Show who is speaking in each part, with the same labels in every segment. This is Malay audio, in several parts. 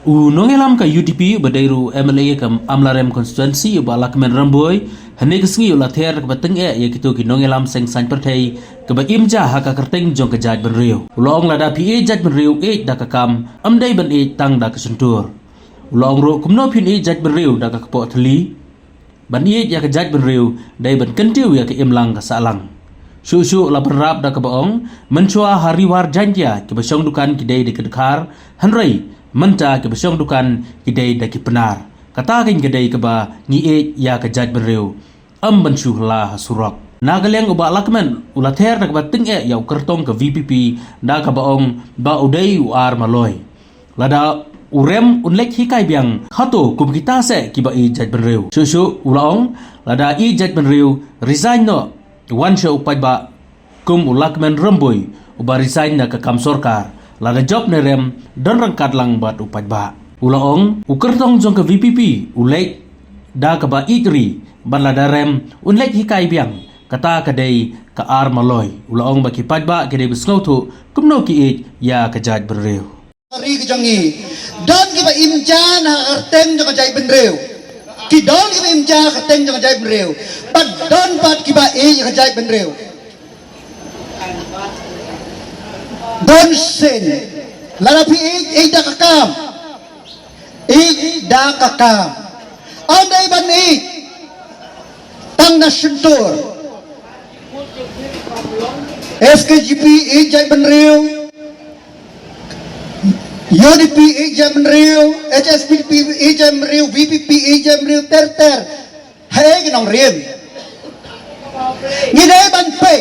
Speaker 1: Nongelam ka UDP badairu MLA kam Amlarem constituency ba lakmen ramboy hane kesngi ula ther ka bateng ya kitu ki nongelam seng san perthai ka ba imja ha ka kerteng jong ka jaj benriu ulong lada pi jaj benriu da ka kam amdai ban tang da ka suntur ulong ro kumno phin jaj benriu da ka po thli ban ya ka jaj benriu dai ban kentiu ya ka imlang ka salang Susu la berap da ka baong menchua hariwar jantia ke basong dukan kidai de kedekar hanrei menta ke basong dukan kidai da ki penar kata kin kidai ke ba ni ya ka jaj benriu am bansu la surok nagaleng uba lakmen ula ther da ka bating ya kertong ke VPP da ka baong ba udai uar maloi lada urem unlek hikai biang khato kum kita se ki ba jaj benriu susu ulaong lada jaj benriu resign no Wan show upai ba kum ulakmen remboy uba resign na ka kam sorkar lada job ne rem don rangkat lang bat upai ba ulaong ukertong jong ka VPP ulek da ka ba itri ban lada rem unlek hikai biang kata kadai ka ar maloy ulaong ba kipat ba kadai besngau tu kumno ki ya ka jaj bereu
Speaker 2: ri ki jongi don ki ba imjan ha arteng jong ka jaj benreu ki don ki ba imjan ka teng jong ka jaj benreu but don pat ki ba ka jaj benreu don sen larapi da kakam da kakam andai ban tang na suntur SKGP jaj benreu UDP jaj benreu HSPP jaj benreu VPP jaj benreu ter hai ki nong riem ni dai ban pe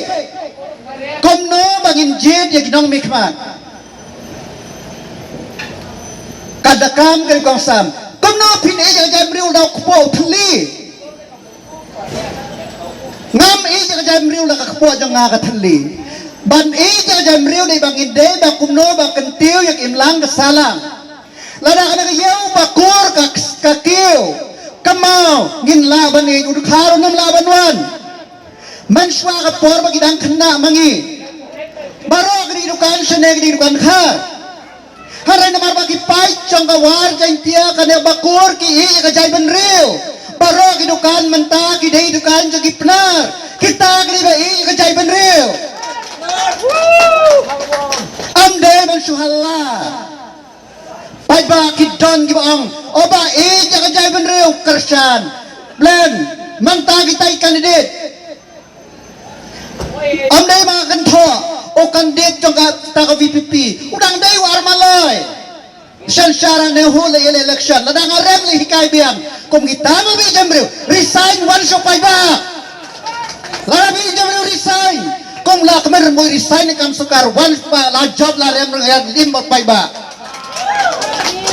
Speaker 2: kom no bangin jet ya ki nong mikman kadakam kan kong sam kom no pin jaj benreu da kpo thli ngam jaj benreu da kpo jong nga ka thli ban jaj benreu dai bangin dai ba kom no ba kentiu yak imlang ka salang lada kana ka yau ba kur ka kiu kamau ngin laban udu kharo nam laban wan manswa ka por bagi dang kena mangi baro gidi dukan sene gidi dukan khar harai namar bagi pai chong ka war jantia kana bakur ki ka jai benreu baro gidi dukan menta ki dei dukan jogi pnar kita gidi ba ka jai benreu amde mansuhalla pai ba ki don gi baong oba ka jai benreu kersan blen manta kita kandidat amdai mga kanto o kandidat jong ta ka VPP udang dai war malay syan syara ne hula ile election ladang arem li hikay biang kum kita mo bi jamreu resign one so pai ba lara bi jamreu resign kum la kmer mo resign kam sukar one pa la job la rem ngayat limot pai ba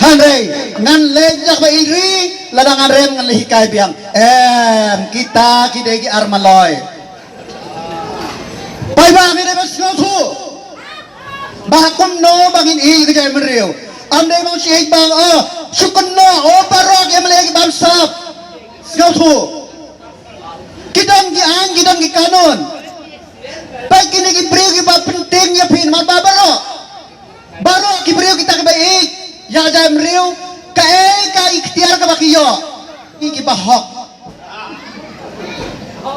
Speaker 2: Hanrei ngan lejak ba iri ladang arem ngan li hikay biang kita kidegi armaloy pai ba mi de bas tu bakum no bangin ka jai menriu amdai mau si bang sukun no barok em lagi bam sap tu kidang gi kanon pai kini gi priu gi ba penting ya pin ma ba baro ki priu kita ke baik ya jai menriu ka ikhtiar ka bakiyo gi ba hok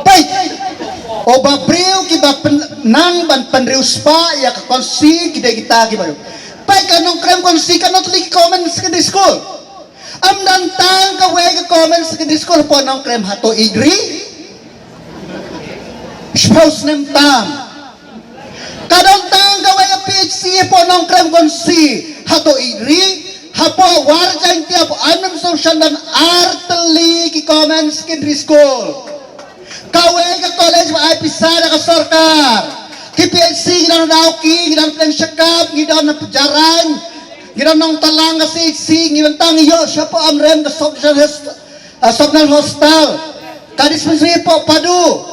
Speaker 2: pai oba priu ki ba nang ban penriu spa ya ka konsi kita ki baru pai ka nong krem konsi ka not li comment secondary school am dan tang ka we ka comment secondary school po nong krem hato igri spouse nem tam kadang tang ka we ka PhD po nong krem konsi hato igri hapo war jang tiap anam social dan arteli ki comment secondary school kawe ka college ba ay pisada ka sorkar KPLC gidan daw ki gidan plan syakap gidan na pajaran gidan nang talang ka CHC gidan tang iyo siya po amrem ka social hostel ka dispensary po padu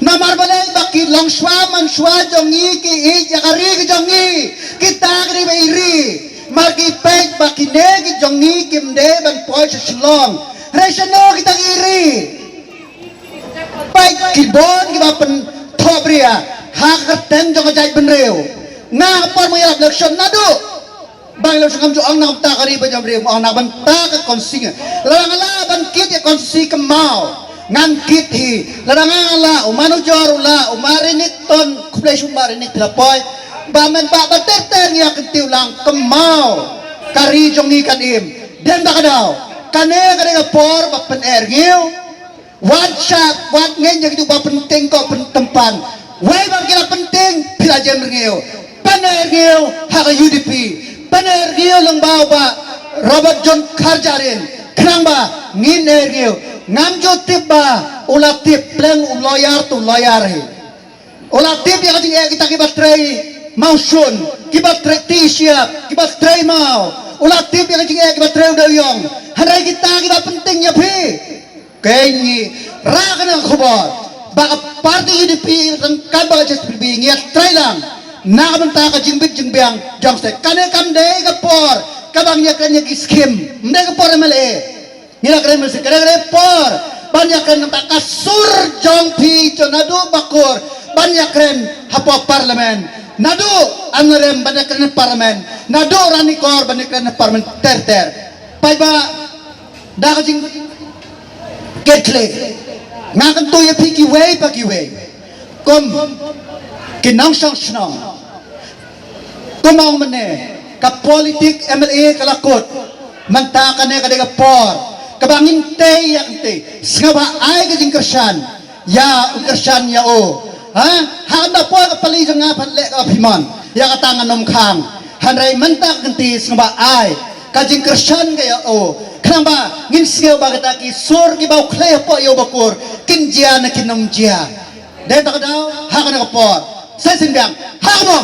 Speaker 2: namar balay baki long man shwa jongi ki yakari ki jongi kita kri ba iri marki pek baki ne ki jongi kimde ban poy sa silong resano kita iri baik kibon kibapen tobria hak ten jong jai benreu nga por mo yap election nadu bang lo sangam jo ang nakapta kari ba jam ri ang nakapta ka konsing larang ala ban kit ya konsi kemau ngan kit hi larang ala umano jor ula umarinit ton kuplay umarinit lapoy bamen ba baterter ya kentiu lang kemau kari jong ni kanim den ba kadaw kane ka por ba pen ergiu wat syak wat ngen yang itu ba penting ko pentempan wai bang kira penting pila jam ergiu panergiu ha UDP panergiu lang ba Robert John Karjarin kenang ba ngin ergiu ngamjo tip ba ulah tip pleng lawyer tu lawyer he ulah tip yang kita kibat tray mausun kibat tray t-shirt kibat tray mau ulah tip yang kibat tray dayong harai kita penting ya pi kenyi ra kana khobor baka party UDP kan ba just being ya try lang na banta ka jingbit jingbiang jangste kane kam de ka por kabang ya kanya skim mde ka por male nila kare mel kare por banyak kren ka sur jong pi chonadu bakur banyak kren hapo parlemen nadu anrem banyak kren parlemen nadu rani kor banyak kren parlemen ter pai ba da ka jing ketle ngakan to ya piki way kom kinang sang snang kumang mane ka politik MLA kalakot manta ka ne kadega por kabangin te yang te singaba ay ka jingkersan ya ungkersan ya o ha handa po ka pali nga panle ka piman ya katangan nom khang hanrai manta kanti singaba ay ka jingkersan ka ya o kanamba ngin sigaw bagata ki sur ki baw klay po yo bakur kinjia na kinomjia deta ka daw ha ka na ka por sa sinbiang ha mo